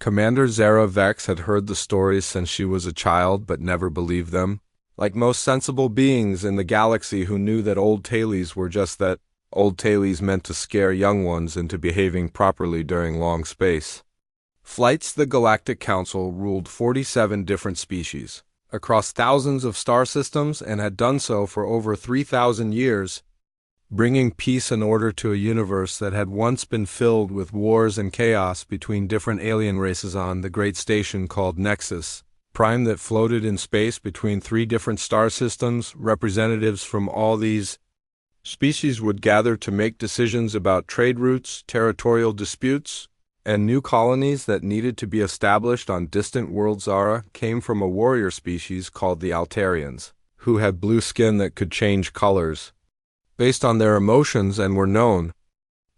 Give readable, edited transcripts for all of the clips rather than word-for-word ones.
Commander Zara Vex had heard the stories since she was a child but never believed them. Like most sensible beings in the galaxy who knew that old tailies were just that, old tailies meant to scare young ones into behaving properly during long space. Flights. The Galactic Council ruled 47 different species across thousands of star systems and had done so for over 3,000 years, bringing peace and order to a universe that had once been filled with wars and chaos between different alien races on the great station called Nexus Prime that floated in space between 3 different star systems. Representatives from all these species would gather to make decisions about trade routes, territorial disputes, and new colonies that needed to be established on distant worlds. Zara came from a warrior species called the Altarians, who had blue skin that could change colors based on their emotions and were known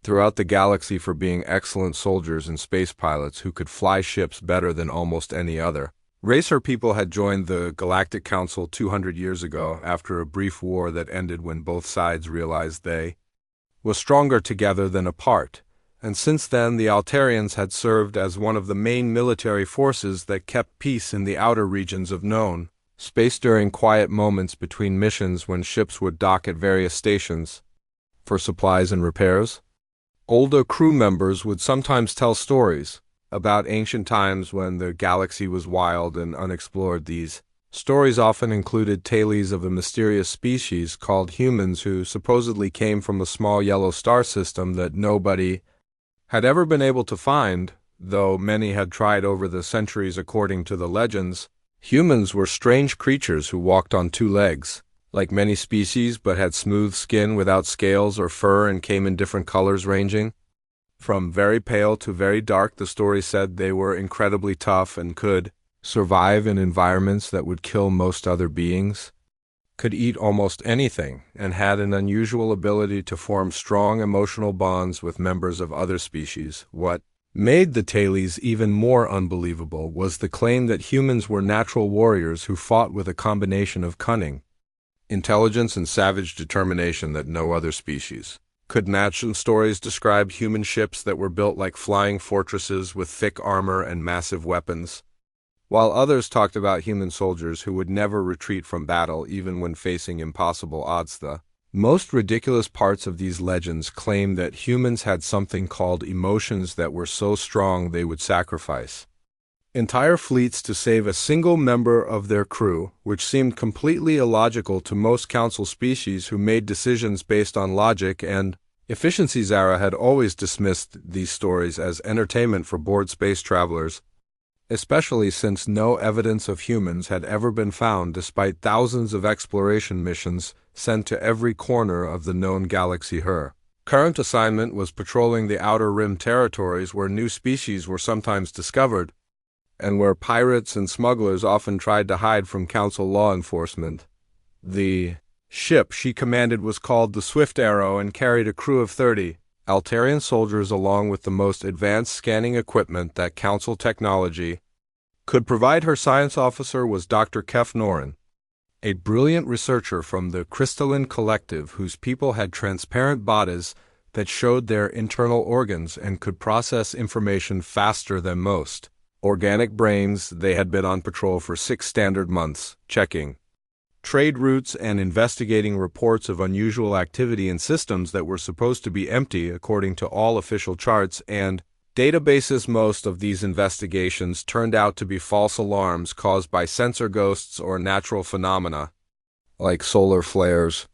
throughout the galaxy for being excellent soldiers and space pilots who could fly ships better than almost any other race. Her people had joined the Galactic Council 200 years ago after a brief war that ended when both sides realized they were stronger together than apart. And since then, the Altarians had served as one of the main military forces that kept peace in the outer regions of known space during quiet moments between missions when ships would dock at various stations for supplies and repairs. Older crew members would sometimes tell stories about ancient times when the galaxy was wild and unexplored. These stories often included tailies of a mysterious species called humans who supposedly came from a small yellow star system that nobody had ever been able to find, though many had tried over the centuries. According to the legends, humans were strange creatures who walked on 2 legs, like many species, but had smooth skin without scales or fur and came in different colors ranging from very pale to very dark. The story said they were incredibly tough and could survive in environments that would kill most other beings, could eat almost anything, and had an unusual ability to form strong emotional bonds with members of other species. What made the tailies even more unbelievable was the claim that humans were natural warriors who fought with a combination of cunning, intelligence, and savage determination that no other species could match. And stories described human ships that were built like flying fortresses with thick armor and massive weapons, while others talked about human soldiers who would never retreat from battle even when facing impossible odds. The most ridiculous parts of these legends claim that humans had something called emotions that were so strong they would sacrifice entire fleets to save a single member of their crew, which seemed completely illogical to most council species who made decisions based on logic and efficiency. Zara had always dismissed these stories as entertainment for bored space travelers, especially since no evidence of humans had ever been found despite thousands of exploration missions sent to every corner of the known galaxy. Her current assignment was patrolling the Outer Rim territories where new species were sometimes discovered, and where pirates and smugglers often tried to hide from council law enforcement. The ship she commanded was called the Swift Arrow and carried a crew of 30 Altarian soldiers along with the most advanced scanning equipment that council technology could provide. Her science officer was Dr. Kef Norin, a brilliant researcher from the Crystalline Collective whose people had transparent bodies that showed their internal organs and could process information faster than most organic brains. They had been on patrol for 6 standard months, checking trade routes and investigating reports of unusual activity in systems that were supposed to be empty according to all official charts and databases. Most of these investigations turned out to be false alarms caused by sensor ghosts or natural phenomena, like solar flares.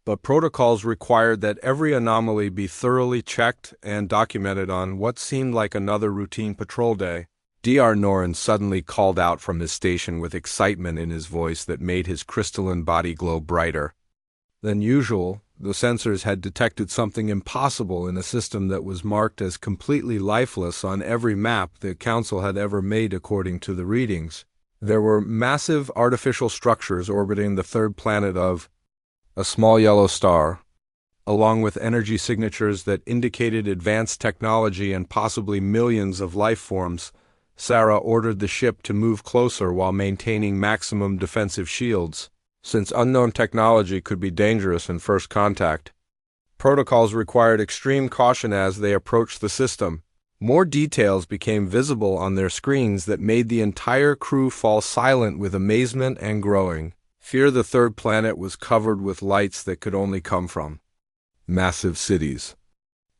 But protocols required that every anomaly be thoroughly checked and documented on what seemed like another routine patrol day. Dr. Norin suddenly called out from his station with excitement in his voice that made his crystalline body glow brighter than usual. The sensors had detected something impossible in a system that was marked as completely lifeless on every map the Council had ever made. According to the readings, there were massive artificial structures orbiting the 3rd planet of a small yellow star, along with energy signatures that indicated advanced technology and possibly millions of life forms. Sarah ordered the ship to move closer while maintaining maximum defensive shields, since unknown technology could be dangerous in first contact. Protocols required extreme caution as they approached the system. More details became visible on their screens that made the entire crew fall silent with amazement and growing fear. The third planet was covered with lights that could only come from massive cities,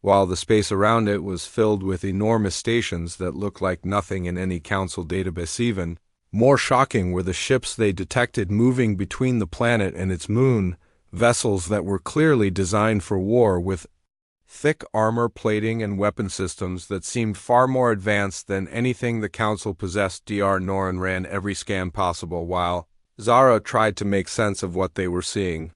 while the space around it was filled with enormous stations that looked like nothing in any council database. Even more shocking were the ships they detected moving between the planet and its moon, vessels that were clearly designed for war with thick armor plating and weapon systems that seemed far more advanced than anything the council possessed. Dr. Norin ran every scan possible while Zara tried to make sense of what they were seeing.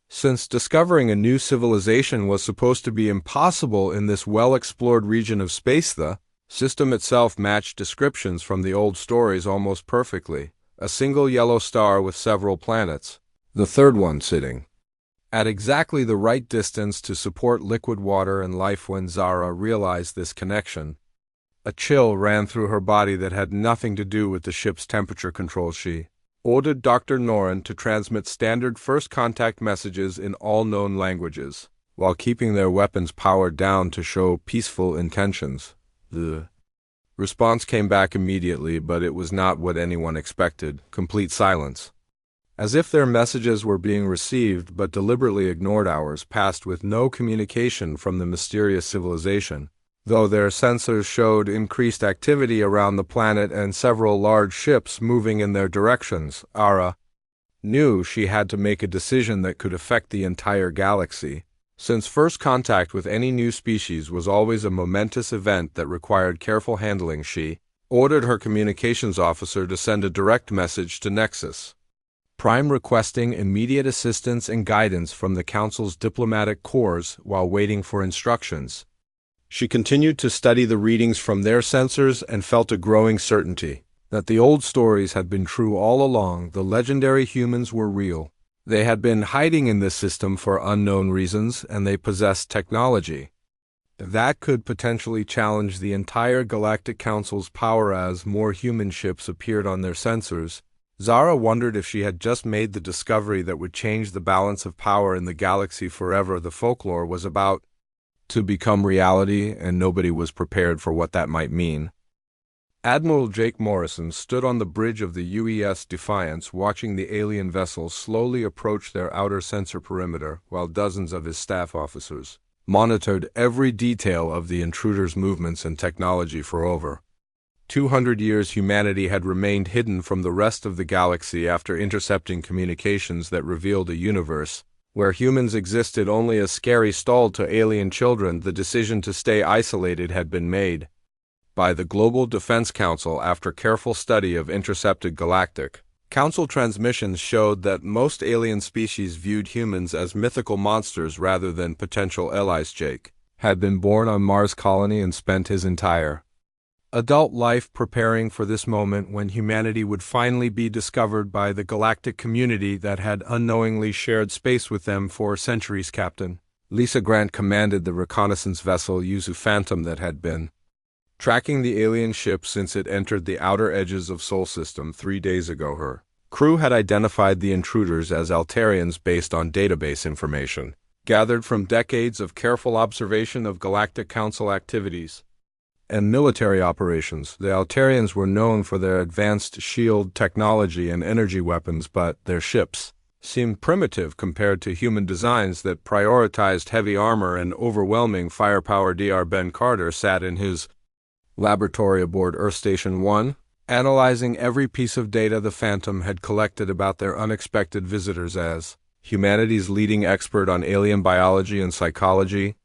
Since discovering a new civilization was supposed to be impossible in this well-explored region of space, the system itself matched descriptions from the old stories almost perfectly. A single yellow star with several planets, the third one sitting at exactly the right distance to support liquid water and life. When Zara realized this connection, a chill ran through her body that had nothing to do with the ship's temperature control. She ordered Dr. Norin to transmit standard first contact messages in all known languages, while keeping their weapons powered down to show peaceful intentions. The response came back immediately, but it was not what anyone expected: complete silence. As if their messages were being received but deliberately ignored. Hours passed with no communication from the mysterious civilization, though their sensors showed increased activity around the planet and several large ships moving in their directions. Ara knew she had to make a decision that could affect the entire galaxy. Since first contact with any new species was always a momentous event that required careful handling, she ordered her communications officer to send a direct message to Nexus Prime requesting immediate assistance and guidance from the Council's diplomatic corps while waiting for instructions. She continued to study the readings from their sensors and felt a growing certainty that the old stories had been true all along. The legendary humans were real. They had been hiding in this system for unknown reasons, and they possessed technology that could potentially challenge the entire Galactic Council's power. As more human ships appeared on their sensors, Zara wondered if she had just made the discovery that would change the balance of power in the galaxy forever. The folklore was about to become reality, and nobody was prepared for what that might mean. Admiral Jake Morrison stood on the bridge of the UES Defiance, watching the alien vessels slowly approach their outer sensor perimeter, while dozens of his staff officers monitored every detail of the intruders' movements and technology. For over 200 years, humanity had remained hidden from the rest of the galaxy after intercepting communications that revealed a universe where humans existed only as scary stalled to alien children. The decision to stay isolated had been made by the Global Defense Council after careful study of intercepted Galactic Council transmissions showed that most alien species viewed humans as mythical monsters rather than potential allies. Jake had been born on Mars colony and spent his entire adult life preparing for this moment when humanity would finally be discovered by the galactic community that had unknowingly shared space with them for centuries. Captain Lisa Grant commanded the reconnaissance vessel Yuzu Phantom that had been tracking the alien ship since it entered the outer edges of Sol System 3 days ago. Her crew had identified the intruders as Altarians based on database information gathered from decades of careful observation of Galactic Council activities and military operations. The Altarians were known for their advanced shield technology and energy weapons, but their ships seemed primitive compared to human designs that prioritized heavy armor and overwhelming firepower. Dr. Ben Carter sat in his laboratory aboard Earth Station 1, analyzing every piece of data the Phantom had collected about their unexpected visitors. As humanity's leading expert on alien biology and psychology,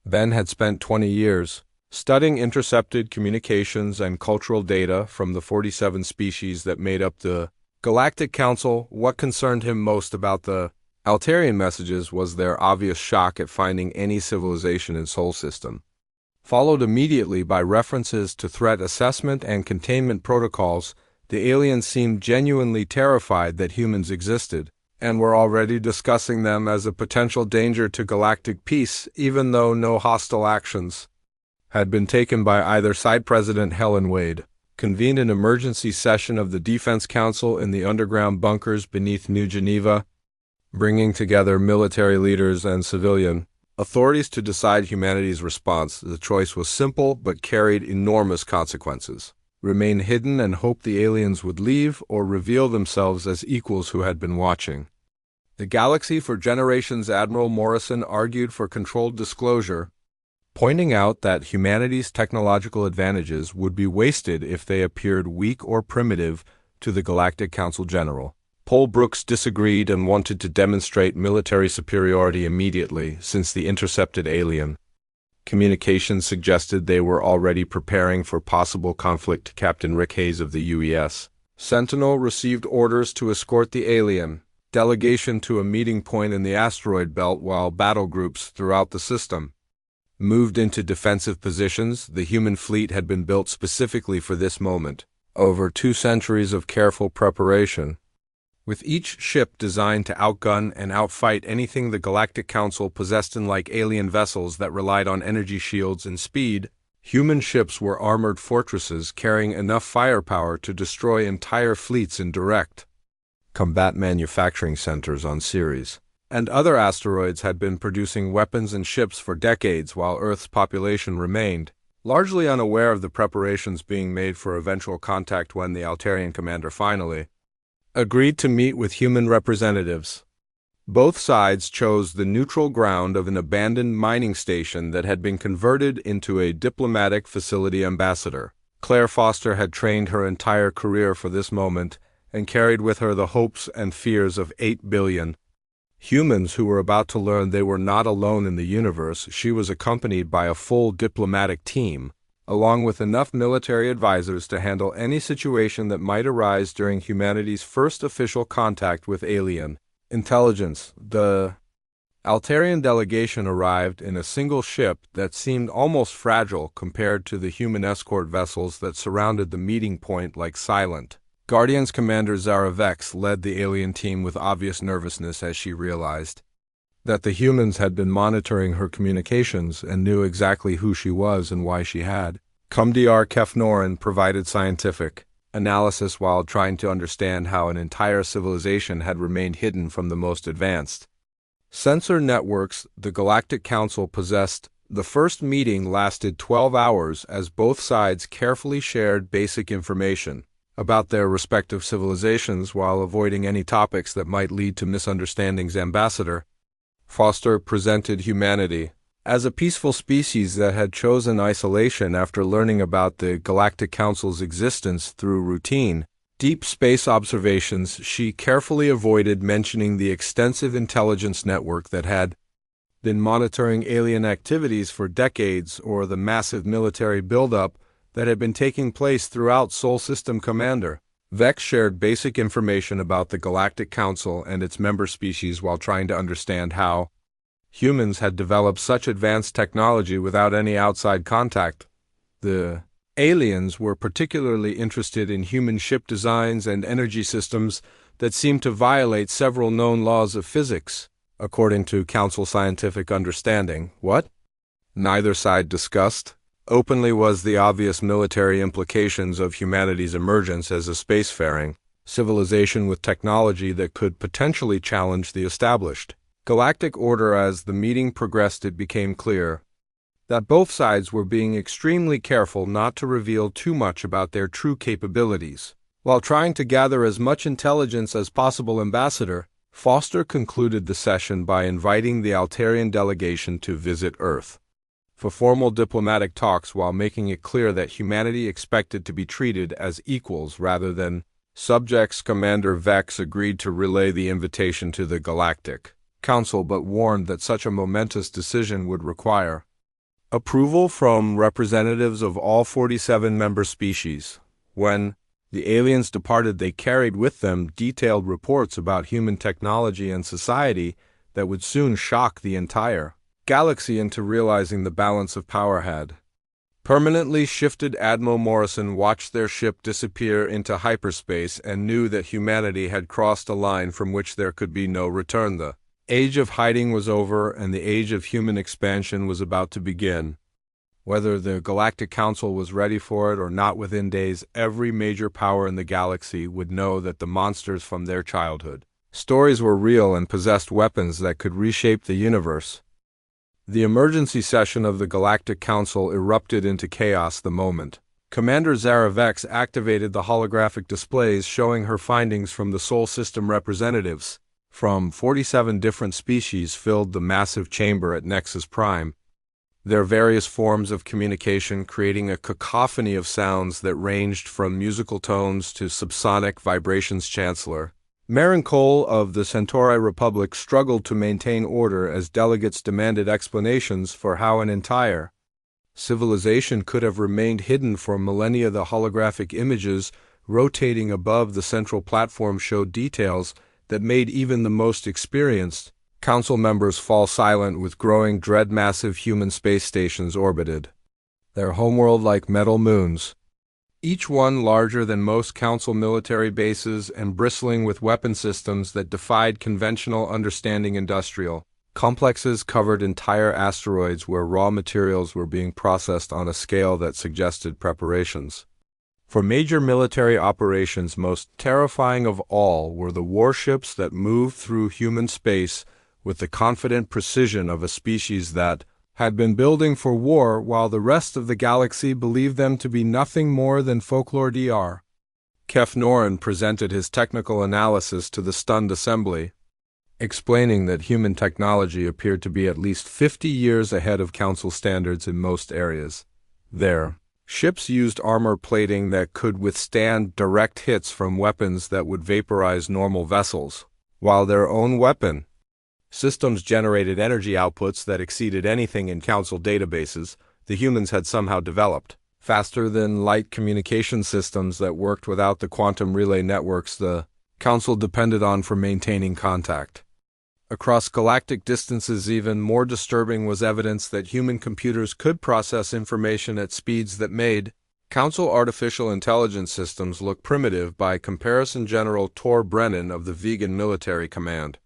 Ben had spent 20 years studying intercepted communications and cultural data from the 47 species that made up the Galactic Council. What concerned him most about the Altarian messages was their obvious shock at finding any civilization in Sol System, followed immediately by references to threat assessment and containment protocols. The aliens seemed genuinely terrified that humans existed, and were already discussing them as a potential danger to galactic peace, even though no hostile actions had been taken by either side. President Helen Wade convened an emergency session of the Defense Council in the underground bunkers beneath New Geneva, bringing together military leaders and civilian authorities to decide humanity's response. The choice was simple but carried enormous consequences. Remain hidden and hope the aliens would leave, or reveal themselves as equals who had been watching. The galaxy for generations. Admiral Morrison argued for controlled disclosure, pointing out that humanity's technological advantages would be wasted if they appeared weak or primitive to the Galactic Council General. Paul Brooks disagreed and wanted to demonstrate military superiority immediately, since the intercepted alien communications suggested they were already preparing for possible conflict. Captain Rick Hayes of the UES Sentinel received orders to escort the alien delegation to a meeting point in the asteroid belt, while battle groups throughout the system moved into defensive positions. The human fleet had been built specifically for this moment, over 2 centuries of careful preparation, with each ship designed to outgun and outfight anything the Galactic Council possessed. Unlike alien vessels that relied on energy shields and speed, human ships were armored fortresses carrying enough firepower to destroy entire fleets in direct combat. Manufacturing centers on Ceres and other asteroids had been producing weapons and ships for decades, while Earth's population remained largely unaware of the preparations being made for eventual contact. When the Altarian commander finally agreed to meet with human representatives, both sides chose the neutral ground of an abandoned mining station that had been converted into a diplomatic facility. Ambassador Claire Foster had trained her entire career for this moment and carried with her the hopes and fears of 8 billion humans who were about to learn they were not alone in the universe. She was accompanied by a full diplomatic team, along with enough military advisors to handle any situation that might arise during humanity's first official contact with alien intelligence. The Altarian delegation arrived in a single ship that seemed almost fragile compared to the human escort vessels that surrounded the meeting point like silent Guardians. Commander Zara Vex led the alien team with obvious nervousness as she realized that the humans had been monitoring her communications and knew exactly who she was and why she had come. Dr. Kefnoran provided scientific analysis while trying to understand how an entire civilization had remained hidden from the most advanced sensor networks the Galactic Council possessed. The first meeting lasted 12 hours as both sides carefully shared basic information about their respective civilizations while avoiding any topics that might lead to misunderstandings. Ambassador Foster presented humanity as a peaceful species that had chosen isolation after learning about the Galactic Council's existence through routine deep space observations. She carefully avoided mentioning the extensive intelligence network that had been monitoring alien activities for decades, or the massive military buildup that had been taking place throughout Sol System. Commander Vex shared basic information about the Galactic Council and its member species while trying to understand how humans had developed such advanced technology without any outside contact. The aliens were particularly interested in human ship designs and energy systems that seemed to violate several known laws of physics, according to Council scientific understanding. What neither side discussed openly was the obvious military implications of humanity's emergence as a spacefaring civilization with technology that could potentially challenge the established galactic order. As the meeting progressed, it became clear that both sides were being extremely careful not to reveal too much about their true capabilities. While trying to gather as much intelligence as possible, Ambassador Foster concluded the session by inviting the Altarian delegation to visit Earth for formal diplomatic talks, while making it clear that humanity expected to be treated as equals rather than subjects. Commander Vex agreed to relay the invitation to the Galactic Council, but warned that such a momentous decision would require approval from representatives of all 47 member species. When the aliens departed, they carried with them detailed reports about human technology and society that would soon shock the entire galaxy into realizing the balance of power had permanently shifted. Admiral Morrison watched their ship disappear into hyperspace and knew that humanity had crossed a line from which there could be no return. The age of hiding was over, and the age of human expansion was about to begin. Whether the Galactic Council was ready for it or not, within days every major power in the galaxy would know that the monsters from their childhood stories were real and possessed weapons that could reshape the universe. The emergency session of the Galactic Council erupted into chaos the moment Commander Zaravex activated the holographic displays showing her findings from the Sol System representatives. From 47 different species filled the massive chamber at Nexus Prime. Their various forms of communication creating a cacophony of sounds that ranged from musical tones to subsonic vibrations. Chancellor Marin Cole of the Centauri Republic struggled to maintain order as delegates demanded explanations for how an entire civilization could have remained hidden for millennia. The holographic images rotating above the central platform showed details that made even the most experienced council members fall silent. With growing dread, massive human space stations orbited their homeworld like metal moons, each one larger than most council military bases and bristling with weapon systems that defied conventional understanding. Industrial complexes covered entire asteroids where raw materials were being processed on a scale that suggested preparations for major military operations. Most terrifying of all were the warships that moved through human space with the confident precision of a species that had been building for war while the rest of the galaxy believed them to be nothing more than folklore. Dr. Kef Noren presented his technical analysis to the stunned assembly, explaining that human technology appeared to be at least 50 years ahead of council standards in most areas. Their ships used armor plating that could withstand direct hits from weapons that would vaporize normal vessels, while their own weapon systems generated energy outputs that exceeded anything in council databases. The humans had somehow developed faster than light communication systems that worked without the quantum relay networks the council depended on for maintaining contact across galactic distances. Even more disturbing was evidence that human computers could process information at speeds that made council artificial intelligence systems look primitive. By comparison, General Tor Brennan of the Vegan Military Command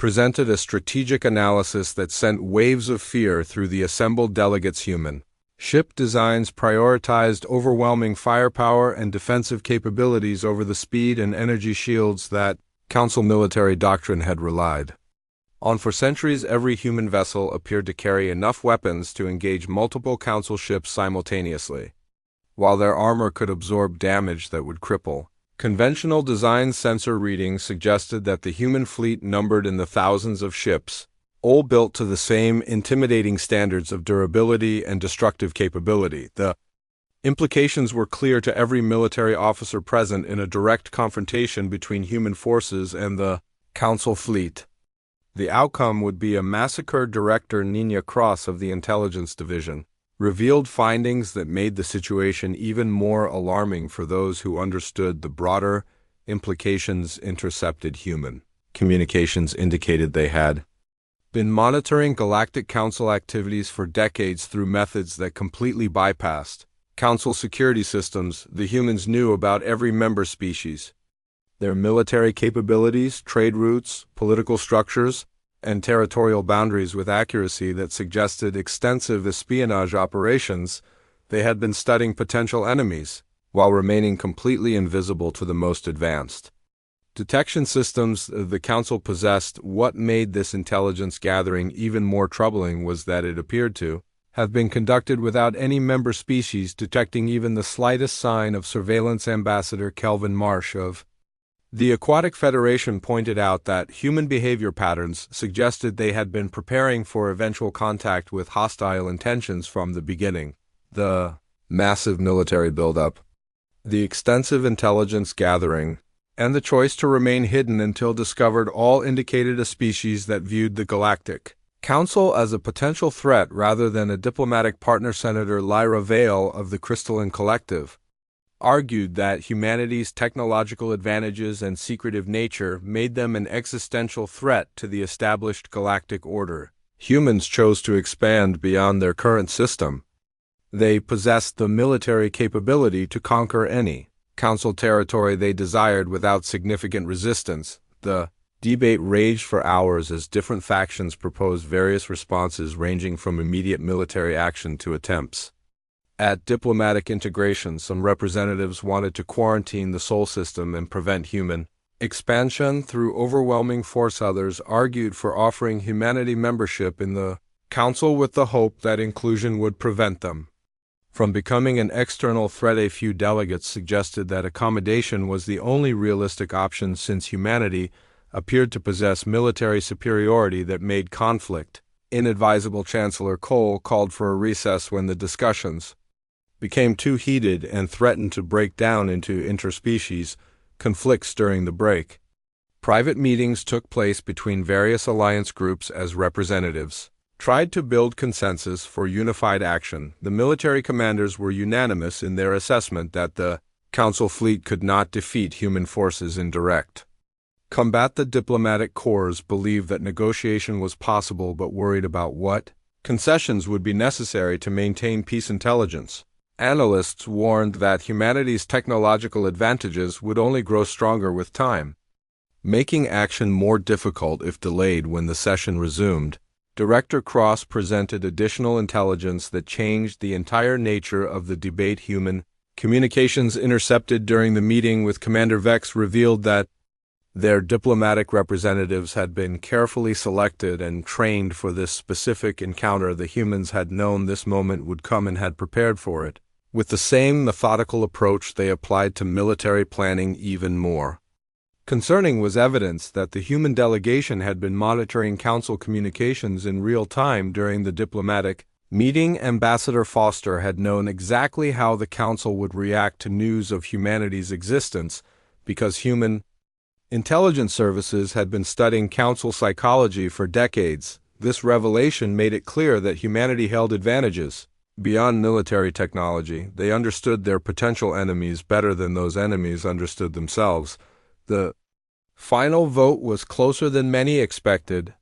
presented a strategic analysis that sent waves of fear through the assembled delegates. Human ship designs prioritized overwhelming firepower and defensive capabilities over the speed and energy shields that council military doctrine had relied on for centuries. Every human vessel appeared to carry enough weapons to engage multiple council ships simultaneously, while their armor could absorb damage that would cripple. Conventional design sensor readings suggested that the human fleet numbered in the thousands of ships, all built to the same intimidating standards of durability and destructive capability. The implications were clear to every military officer present in a direct confrontation between human forces and the council fleet. The outcome would be a massacre. Director Nina Cross of the Intelligence Division revealed findings that made the situation even more alarming for those who understood the broader implications. Intercepted human communications indicated they had been monitoring Galactic Council activities for decades through methods that completely bypassed Council security systems. The humans knew about every member species, their military capabilities, trade routes, political structures, and territorial boundaries with accuracy that suggested extensive espionage operations. They had been studying potential enemies, while remaining completely invisible to the most advanced detection systems the Council possessed. What made this intelligence gathering even more troubling was that it appeared to have been conducted without any member species detecting even the slightest sign of surveillance. Ambassador Kelvin Marsh of the Aquatic Federation pointed out that human behavior patterns suggested they had been preparing for eventual contact with hostile intentions from the beginning. The massive military buildup, the extensive intelligence gathering, and the choice to remain hidden until discovered all indicated a species that viewed the Galactic Council as a potential threat rather than a diplomatic partner. Senator Lyra Vale of the Crystalline Collective argued that humanity's technological advantages and secretive nature made them an existential threat to the established galactic order. Humans chose to expand beyond their current system. They possessed the military capability to conquer any council territory they desired without significant resistance. The debate raged for hours as different factions proposed various responses ranging from immediate military action to attempts at diplomatic integration. Some representatives wanted to quarantine the Sol system and prevent human expansion through overwhelming force. Others argued for offering humanity membership in the Council with the hope that inclusion would prevent them from becoming an external threat. A few delegates suggested that accommodation was the only realistic option since humanity appeared to possess military superiority that made conflict inadvisable. Chancellor Cole called for a recess when the discussions became too heated and threatened to break down into interspecies conflicts. During the break, private meetings took place between various alliance groups as representatives tried to build consensus for unified action. The military commanders were unanimous in their assessment that the Council fleet could not defeat human forces in direct combat. The diplomatic corps believed that negotiation was possible but worried about what concessions would be necessary to maintain peace. Intelligence analysts warned that humanity's technological advantages would only grow stronger with time, making action more difficult if delayed. When the session resumed, Director Cross presented additional intelligence that changed the entire nature of the debate. Human communications intercepted during the meeting with Commander Vex revealed that their diplomatic representatives had been carefully selected and trained for this specific encounter. The humans had known this moment would come and had prepared for it. With the same methodical approach they applied to military planning. Even more concerning was evidence that the human delegation had been monitoring Council communications in real time during the diplomatic meeting. Ambassador Foster had known exactly how the Council would react to news of humanity's existence because human intelligence services had been studying Council psychology for decades. This revelation made it clear that humanity held advantages beyond military technology. They understood their potential enemies better than those enemies understood themselves. The final vote was closer than many expected,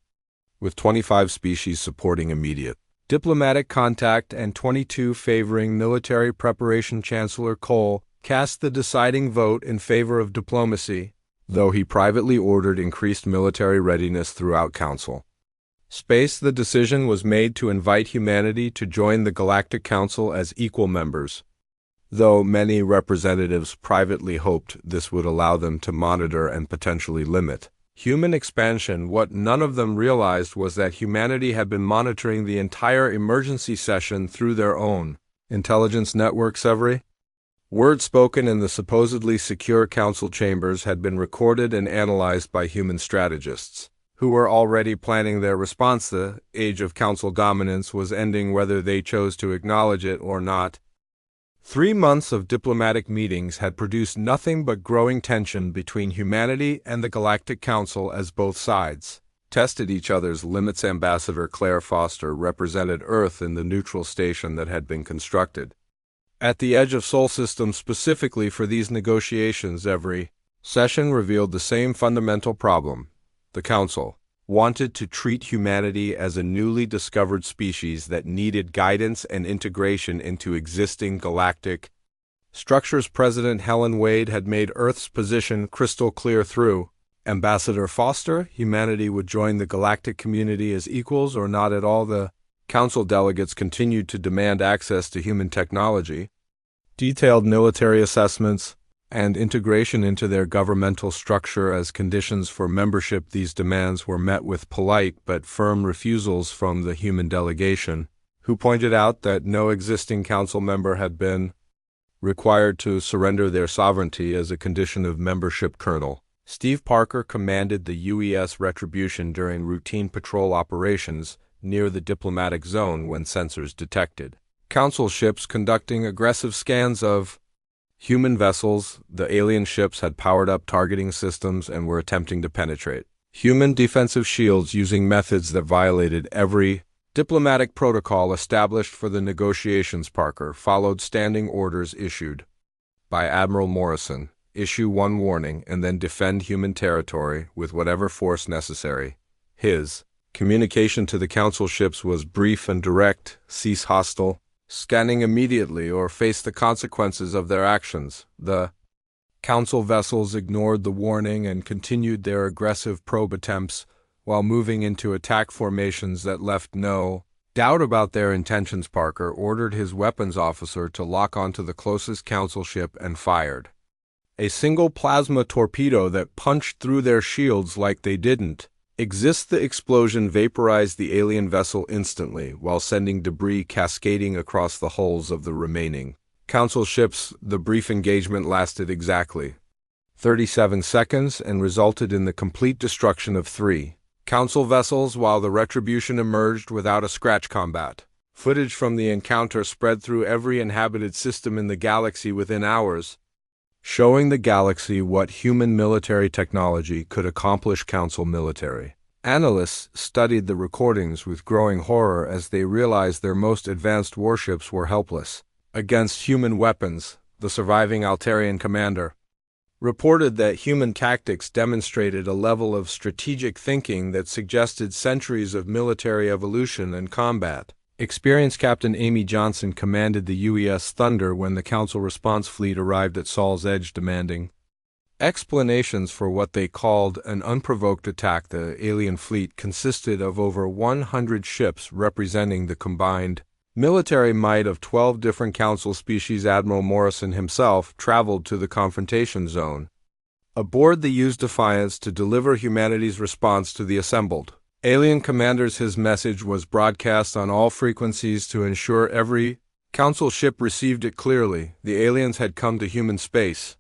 with 25 species supporting immediate diplomatic contact and 22 favoring military preparation. Chancellor Cole cast the deciding vote in favor of diplomacy, though he privately ordered increased military readiness throughout Council space. The decision was made to invite humanity to join the Galactic Council as equal members, though many representatives privately hoped this would allow them to monitor and potentially limit human expansion. What none of them realized was that humanity had been monitoring the entire emergency session through their own intelligence networks. Every word spoken in the supposedly secure Council chambers had been recorded and analyzed by human strategists, who were already planning their response. The age of Council dominance was ending whether they chose to acknowledge it or not. 3 months of diplomatic meetings had produced nothing but growing tension between humanity and the Galactic Council as both sides tested each other's limits. Ambassador Claire Foster represented Earth in the neutral station that had been constructed at the edge of Sol System specifically for these negotiations. Every session revealed the same fundamental problem. The Council wanted to treat humanity as a newly discovered species that needed guidance and integration into existing galactic structures. President Helen Wade had made Earth's position crystal clear through Ambassador Foster. Humanity would join the galactic community as equals or not at all. The Council delegates continued to demand access to human technology, detailed military assessments, and integration into their governmental structure as conditions for membership. These demands were met with polite but firm refusals from the human delegation, who pointed out that no existing Council member had been required to surrender their sovereignty as a condition of membership. Colonel Steve Parker commanded the UES Retribution during routine patrol operations near the diplomatic zone when sensors detected Council ships conducting aggressive scans of human vessels. The alien ships had powered up targeting systems and were attempting to penetrate human defensive shields using methods that violated every diplomatic protocol established for the negotiations. Parker followed standing orders issued by Admiral Morrison: issue one warning and then defend human territory with whatever force necessary. His communication to the Council ships was brief and direct: cease hostile scanning immediately or face the consequences of their actions. The Council vessels ignored the warning and continued their aggressive probe attempts while moving into attack formations that left no doubt about their intentions. Parker ordered his weapons officer to lock onto the closest Council ship and fired a single plasma torpedo that punched through their shields like they didn't The explosion vaporized the alien vessel instantly, while sending debris cascading across the hulls of the remaining Council ships. The brief engagement lasted exactly 37 seconds and resulted in the complete destruction of 3 Council vessels, while the Retribution emerged without a scratch combat. Footage from the encounter spread through every inhabited system in the galaxy within hours, showing the galaxy what human military technology could accomplish. Council military analysts studied the recordings with growing horror as they realized their most advanced warships were helpless against human weapons. The surviving Altarian commander reported that human tactics demonstrated a level of strategic thinking that suggested centuries of military evolution and combat. Experienced Captain Amy Johnson commanded the UES Thunder when the Council response fleet arrived at Sol's Edge, demanding explanations for what they called an unprovoked attack. The alien fleet consisted of over 100 ships representing the combined military might of 12 different Council species. Admiral Morrison himself traveled to the confrontation zone aboard the used Defiance to deliver humanity's response to the assembled alien commanders. His message was broadcast on all frequencies to ensure every Council ship received it clearly. The aliens had come to human space,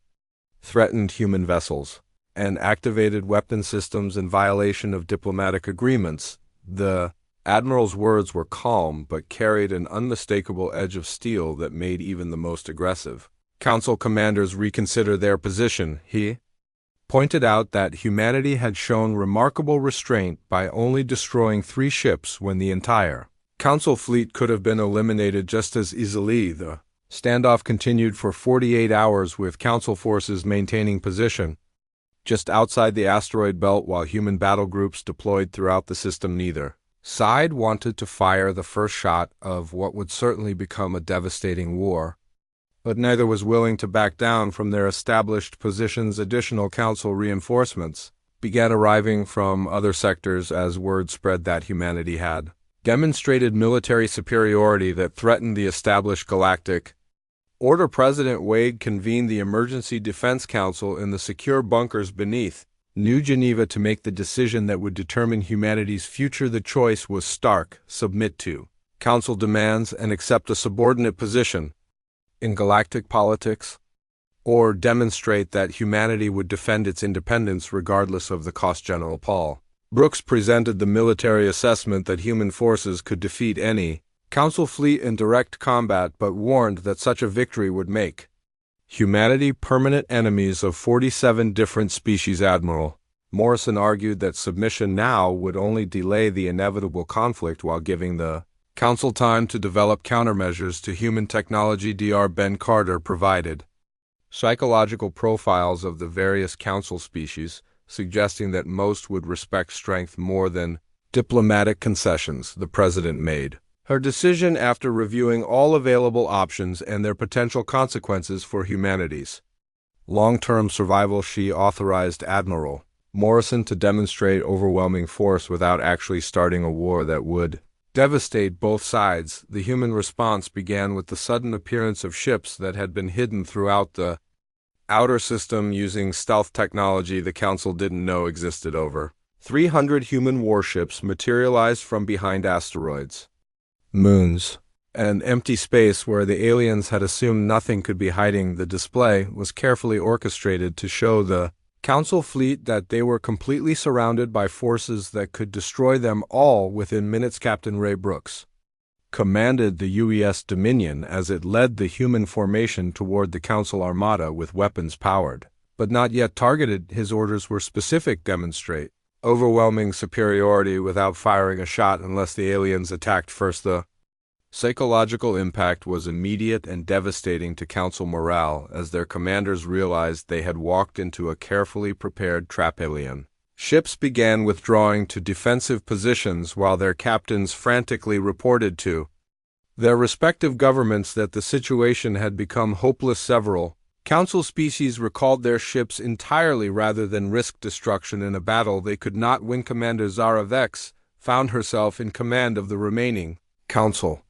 threatened human vessels, and activated weapon systems in violation of diplomatic agreements. The Admiral's words were calm but carried an unmistakable edge of steel that made even the most aggressive Council commanders reconsider their position. He pointed out that humanity had shown remarkable restraint by only destroying 3 ships when the entire Council fleet could have been eliminated just as easily. The standoff continued for 48 hours, with Council forces maintaining position just outside the asteroid belt while human battle groups deployed throughout the system. Neither side wanted to fire the first shot of what would certainly become a devastating war, but neither was willing to back down from their established positions. Additional Council reinforcements began arriving from other sectors as word spread that humanity had demonstrated military superiority that threatened the established galactic order. President Wade convened the Emergency Defense Council in the secure bunkers beneath New Geneva to make the decision that would determine humanity's future. The choice was stark: submit to Council demands and accept a subordinate position in galactic politics, or demonstrate that humanity would defend its independence regardless of the cost. General Paul Brooks presented the military assessment that human forces could defeat any Council fleet in direct combat, but warned that such a victory would make humanity permanent enemies of 47 different species. Admiral Morrison argued that submission now would only delay the inevitable conflict while giving the Council time to develop countermeasures to human technology. Dr. Ben Carter provided psychological profiles of the various Council species, suggesting that most would respect strength more than diplomatic concessions. The President made her decision after reviewing all available options and their potential consequences for humanity's long-term survival. She authorized Admiral Morrison to demonstrate overwhelming force without actually starting a war that would devastate both sides. The human response began with the sudden appearance of ships that had been hidden throughout the outer system using stealth technology the Council didn't know existed. Over 300 human warships materialized from behind asteroids, moons, and empty space where the aliens had assumed nothing could be hiding. The display was carefully orchestrated to show the Council fleet that they were completely surrounded by forces that could destroy them all within minutes. Captain Ray Brooks commanded the UES Dominion as it led the human formation toward the Council armada with weapons powered, but not yet targeted. His orders were specific: demonstrate overwhelming superiority without firing a shot unless the aliens attacked first. The psychological impact was immediate and devastating to Council morale as their commanders realized they had walked into a carefully prepared trap. Alien ships began withdrawing to defensive positions while their captains frantically reported to their respective governments that the situation had become hopeless. Several Council species recalled their ships entirely rather than risk destruction in a battle they could not win. Commander Zara Vex found herself in command of the remaining Council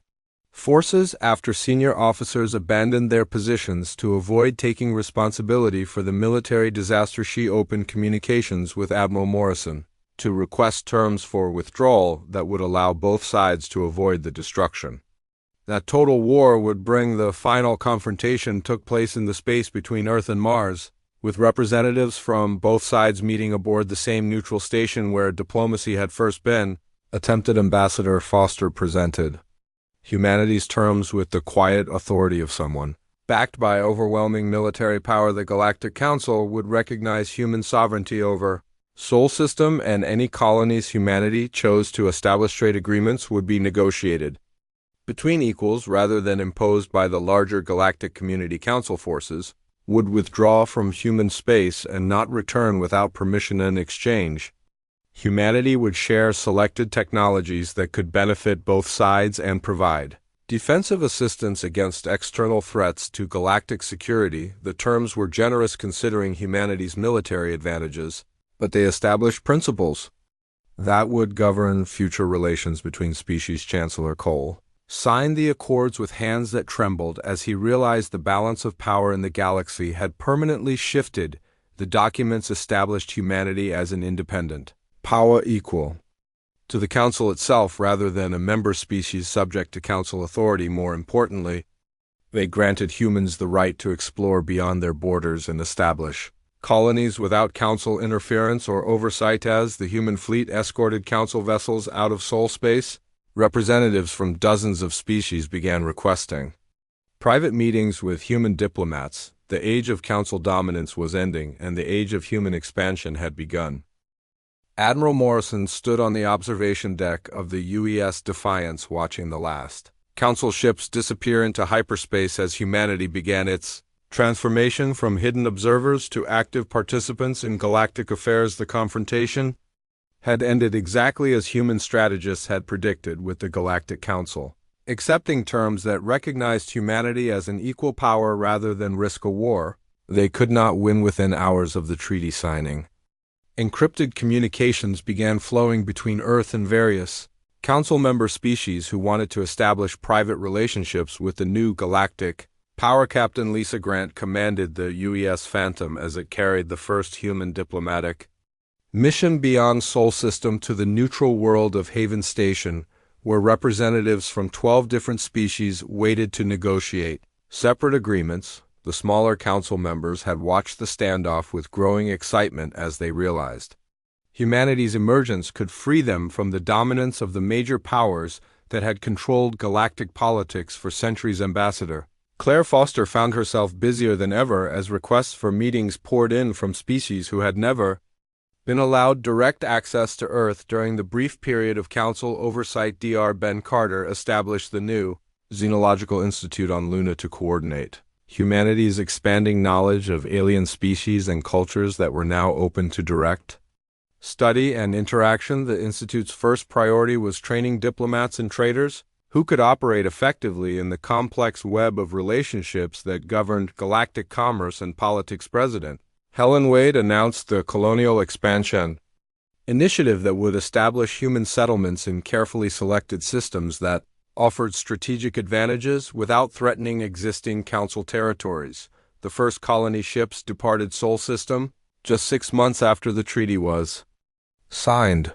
forces after senior officers abandoned their positions to avoid taking responsibility for the military disaster. She opened communications with Admiral Morrison to request terms for withdrawal that would allow both sides to avoid the destruction. That total war would bring the final confrontation took place in the space between Earth and Mars, with representatives from both sides meeting aboard the same neutral station where diplomacy had first been. Attempted Ambassador Foster presented humanity's terms with the quiet authority of someone. Backed by overwhelming military power, the Galactic Council would recognize human sovereignty over Sol System, and any colonies humanity chose to establish trade agreements would be negotiated between equals rather than imposed by the larger Galactic Community Council forces, would withdraw from human space and not return without permission and exchange. Humanity would share selected technologies that could benefit both sides and provide defensive assistance against external threats to galactic security. The terms were generous considering humanity's military advantages, but they established principles that would govern future relations between species. Chancellor Cole signed the accords with hands that trembled as he realized the balance of power in the galaxy had permanently shifted. The documents established humanity as an independent power equal to the Council itself rather than a member species subject to Council authority. More importantly, they granted humans the right to explore beyond their borders and establish colonies without Council interference or oversight. As the human fleet escorted Council vessels out of Sol space, representatives from dozens of species began requesting private meetings with human diplomats. The age of Council dominance was ending, and the age of human expansion had begun. Admiral Morrison stood on the observation deck of the UES Defiance watching the last Council ships disappear into hyperspace as humanity began its transformation from hidden observers to active participants in galactic affairs. The confrontation had ended exactly as human strategists had predicted, with the Galactic Council accepting terms that recognized humanity as an equal power rather than risk a war they could not win. Within hours of the treaty signing, encrypted communications began flowing between Earth and various Council member species who wanted to establish private relationships with the new galactic power. Captain Lisa Grant commanded the UES Phantom as it carried the first human diplomatic mission beyond Sol System to the neutral world of Haven Station, where representatives from 12 different species waited to negotiate separate agreements. The smaller Council members had watched the standoff with growing excitement as they realized humanity's emergence could free them from the dominance of the major powers that had controlled galactic politics for centuries. Ambassador Claire Foster found herself busier than ever as requests for meetings poured in from species who had never been allowed direct access to Earth. During the brief period of Council oversight, Dr. Ben Carter established the new Xenological Institute on Luna to coordinate humanity's expanding knowledge of alien species and cultures that were now open to direct study and interaction. The Institute's first priority was training diplomats and traders who could operate effectively in the complex web of relationships that governed galactic commerce and politics. President Helen Wade announced the Colonial Expansion initiative that would establish human settlements in carefully selected systems that offered strategic advantages without threatening existing Council territories. The first colony ships departed Sol System just 6 months after the treaty was signed,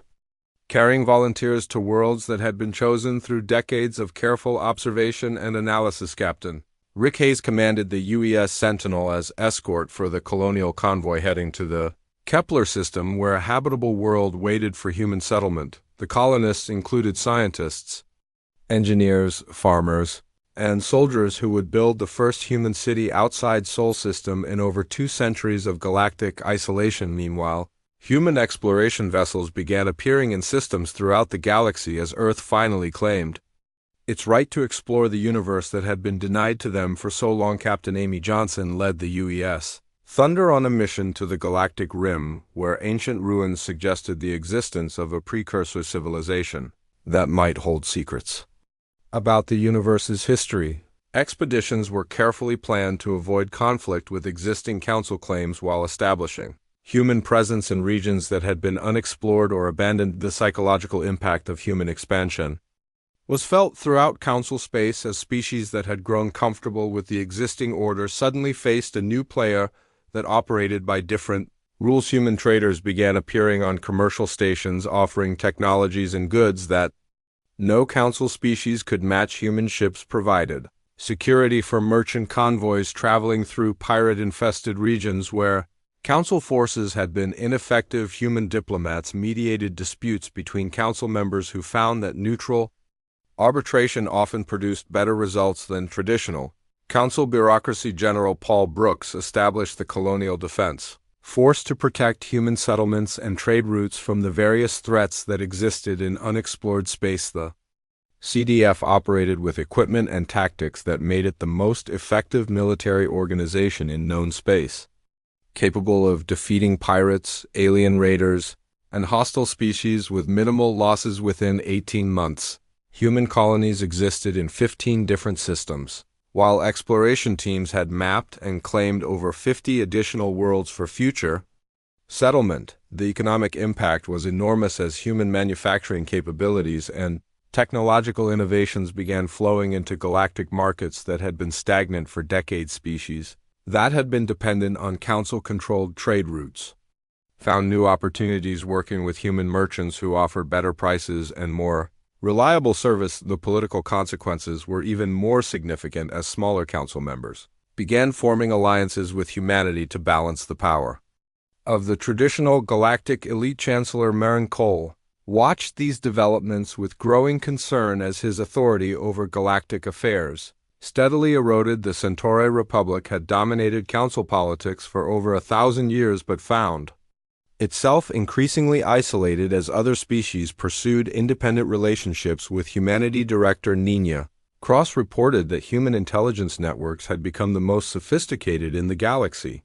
carrying volunteers to worlds that had been chosen through decades of careful observation and analysis. Captain Rick Hayes commanded the UES Sentinel as escort for the colonial convoy heading to the Kepler system, where a habitable world waited for human settlement. The colonists included scientists, engineers, farmers, and soldiers who would build the first human city outside Sol System in over 2 centuries of galactic isolation. Meanwhile, human exploration vessels began appearing in systems throughout the galaxy as Earth finally claimed its right to explore the universe that had been denied to them for so long. Captain Amy Johnson led the UES Thunder on a mission to the galactic rim, where ancient ruins suggested the existence of a precursor civilization that might hold secrets about the universe's history. Expeditions were carefully planned to avoid conflict with existing Council claims while establishing human presence in regions that had been unexplored or abandoned. The psychological impact of human expansion was felt throughout Council space as species that had grown comfortable with the existing order suddenly faced a new player that operated by different Rules human traders began appearing on commercial stations offering technologies and goods that no council species could match human ships provided. Security for merchant convoys traveling through pirate-infested regions where council forces had been ineffective. Human diplomats mediated disputes between council members who found that neutral arbitration often produced better results than traditional council bureaucracy. General Paul Brooks established the Colonial Defense Force to protect human settlements and trade routes from the various threats that existed in unexplored space. The CDF operated with equipment and tactics that made it the most effective military organization in known space, capable of defeating pirates, alien raiders, and hostile species with minimal losses within 18 months. Human colonies existed in 15 different systems, while exploration teams had mapped and claimed over 50 additional worlds for future settlement. The economic impact was enormous as human manufacturing capabilities and technological innovations began flowing into galactic markets that had been stagnant for decades. Species that had been dependent on council-controlled trade routes found new opportunities working with human merchants who offered better prices and more reliable service. The political consequences were even more significant as smaller council members began forming alliances with humanity to balance the power of the traditional galactic elite. Chancellor Marin Cole watched these developments with growing concern as his authority over galactic affairs steadily eroded. The Centauri Republic had dominated council politics for over 1,000 years but found itself increasingly isolated as other species pursued independent relationships with humanity. Director Nina Cross reported that human intelligence networks had become the most sophisticated in the galaxy,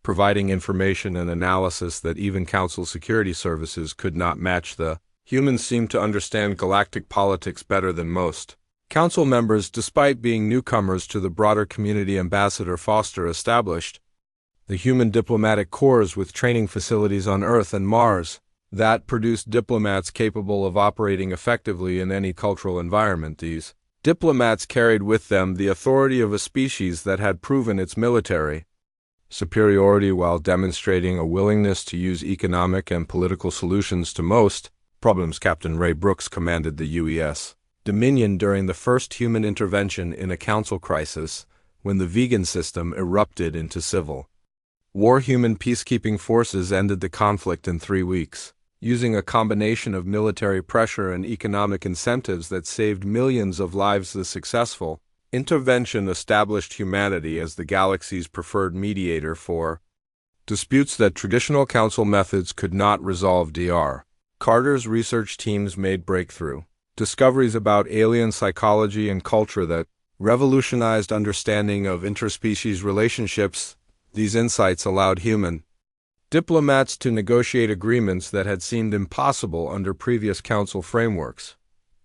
providing information and analysis that even council security services could not match. The humans seemed to understand galactic politics better than most council members, despite being newcomers to the broader community. Ambassador Foster established the human diplomatic corps with training facilities on Earth and Mars that produced diplomats capable of operating effectively in any cultural environment. These diplomats carried with them the authority of a species that had proven its military superiority while demonstrating a willingness to use economic and political solutions to most problems. Captain Ray Brooks commanded the UES Dominion during the first human intervention in a council crisis when the vegan system erupted into civil war. Human peacekeeping forces ended the conflict in 3 weeks, using a combination of military pressure and economic incentives that saved millions of lives. The successful intervention established humanity as the galaxy's preferred mediator for disputes that traditional council methods could not resolve. Dr. Carter's research teams made breakthrough discoveries about alien psychology and culture that revolutionized understanding of interspecies relationships. These insights allowed human diplomats to negotiate agreements that had seemed impossible under previous council frameworks.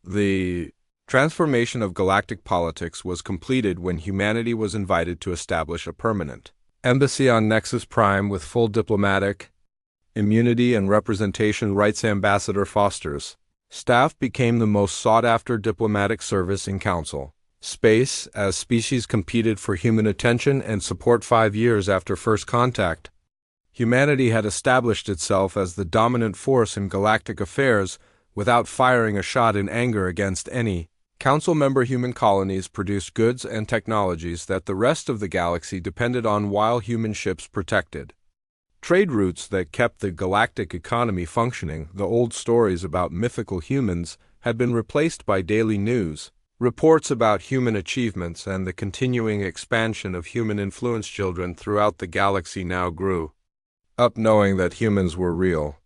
The transformation of galactic politics was completed when humanity was invited to establish a permanent embassy on Nexus Prime with full diplomatic immunity and representation rights. Ambassador Foster's staff became the most sought-after diplomatic service in council space as species competed for human attention and support. 5 years after first contact, humanity had established itself as the dominant force in galactic affairs without firing a shot in anger against any council member. Human colonies produced goods and technologies that the rest of the galaxy depended on while human ships protected trade routes that kept the galactic economy functioning. The old stories about mythical humans had been replaced by daily news reports about human achievements, and the continuing expansion of human influence. Children throughout the galaxy now grew up knowing that humans were real,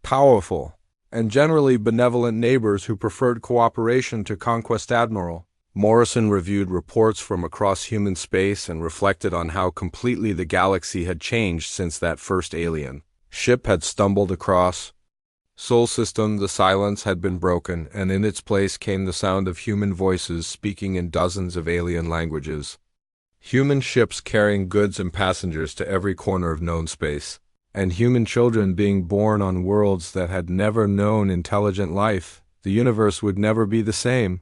powerful, and generally benevolent neighbors who preferred cooperation to conquest. Admiral Morrison reviewed reports from across human space and reflected on how completely the galaxy had changed since that first alien ship had stumbled across Sol System. The silence had been broken, and in its place came the sound of human voices speaking in dozens of alien languages. Human ships carrying goods and passengers to every corner of known space, and human children being born on worlds that had never known intelligent life. The universe would never be the same.